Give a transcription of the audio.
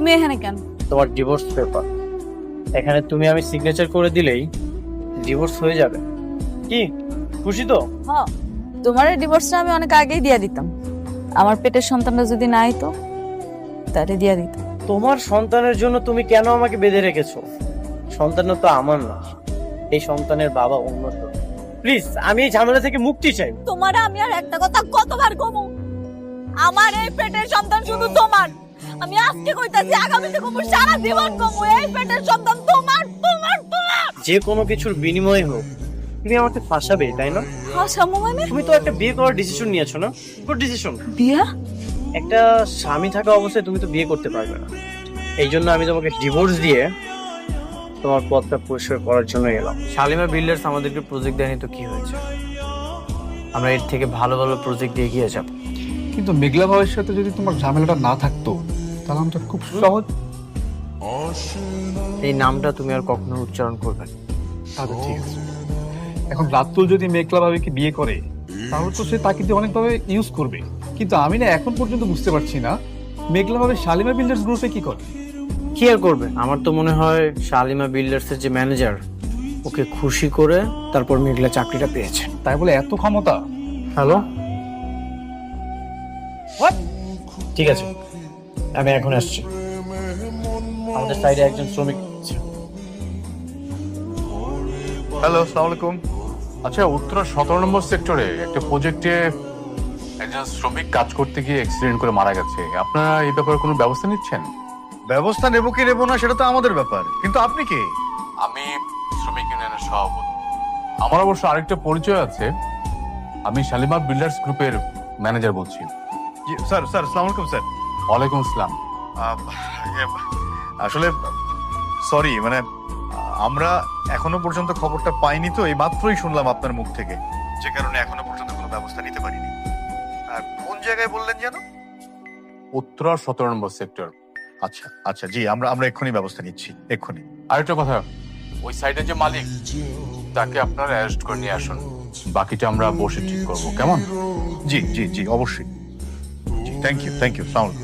তুমি এখানে কেন? তোমার ডিভোর্স পেপার এখানে, তুমি আমি সিগনেচার করে দিলেই ডিভোর্স হয়ে যাবে। কি খুশি তো? হ্যাঁ, তোমার ডিভোর্সটা আমি অনেক আগেই দিয়ে দিতাম। আমার পেটের সন্তানটা যদি না হইতো তারে দিয়ে দিতাম। তোমার সন্তানের জন্য তুমি কেন আমাকে বেঁধে রেখেছো? সন্তানটা তো আমার না, এই সন্তানের বাবা অন্য কেউ। প্লিজ, আমি এই ঝামেলা থেকে মুক্তি চাই। তোমার আমি আর একটা কথা কতবার কমু, আমার এই পেটের সন্তান শুধু তোমার। আমি আজকে কইতাছি, আগামীতে কমু, সারা জীবন কমু, এই পেটের সন্তান তোমার তোমার তোমার। যে কোনো কিছুর বিনিময়ে হোক তুমি আমাকে ফাঁসাবে, তাই না? হাসামু মানে? তুমি তো একটা বিয়ে করার ডিসিশন নিয়েছো না? Good decision. বিয়া? একটা স্বামী থাকা অবস্থায় তুমি তো বিয়ে করতে পারবে না, এই জন্য আমি তোমাকে ডিভোর্স দিয়ে তোমার পথটা পরিষ্কার করার জন্য এলাম। শালিমা বিল্ডার্স আমাদেরকে প্রজেক্ট দেয়নি তো কি হয়েছে? আমরা এর থেকে ভালো ভালো প্রজেক্ট দিয়ে এগিয়ে যাব। কিন্তু মেঘলা ভাইয়ের সাথে যদি তোমার ঝামেলাটা না থাকতো তাহলে আমি তো খুব সহজ। এই নামটা তুমি আর কখনো উচ্চারণ করবে না। আচ্ছা ঠিক আছে, এখন রাতুল যদি মেঘলা ভাবিকে বিয়ে করে তাহলে তো সে তাকে দিয়ে অনেকভাবে ইউজ করবে, কিন্তু আমি না এখন পর্যন্ত বুঝতে পারছি না মেঘলা ভাবে শালিমা বিল্ডার্স গ্রুপে কি করে। কি আর করবে? আমার তো মনে হয় শালিমা বিল্ডার্স এর যে ম্যানেজার, ওকে খুশি করে তারপর মেঘলা চাকরিটা পেয়েছে। তাই বলে এত ক্ষমতা? হ্যালো, ঠিক আছে, আমি এখন আসছি। আমাদের সাইডে একজন শ্রমিক আছে। হ্যালো, আসসালামু আলাইকুম। আচ্ছা, উত্তরা 17 নম্বর সেক্টরে একটা প্রজেক্টে একজন শ্রমিক কাজ করতে গিয়ে অ্যাক্সিডেন্ট করে মারা গেছে। আপনারা এই ব্যাপারে কোনো ব্যবস্থা নিচ্ছেন? ব্যবস্থা নেবো কি নেবো না সেটা তো আমাদের ব্যাপার, কিন্তু আপনি কে? আমি শ্রমিক ইউনিয়নের সভাপতি। আমার অবশ্য আরেকটা পরিচয় আছে, আমি শালিমা বিল্ডার্স গ্রুপের ম্যানেজার বলছি। জি স্যার, আসসালামু আলাইকুম স্যার। ওয়ালাইকুম আসসালাম। আসলে সরি, মানে আমরা এখনো পর্যন্ত খবরটা পাইনি, তো এই মাত্রই শুনলাম আপনার মুখ থেকে, যে কারণে এখনো পর্যন্ত কোনো ব্যবস্থা নিতে পারিনি। আর কোন জায়গায় বললেন যেন? উত্তরা 17 নম্বর সেক্টর। আচ্ছা আচ্ছা, জি আমরা এক্ষুনি ব্যবস্থা নিচ্ছি, এক্ষুনি। আরেকটা কথা, ওই সাইডের যে মালিক তাকে আপনারা অ্যারেস্ট করে নিয়ে আসুন, বাকিটা আমরা বসে ঠিক করবো, কেমন? জি জি জি, অবশ্যই। জি, থ্যাংক ইউ, আসসালামু আলাইকুম।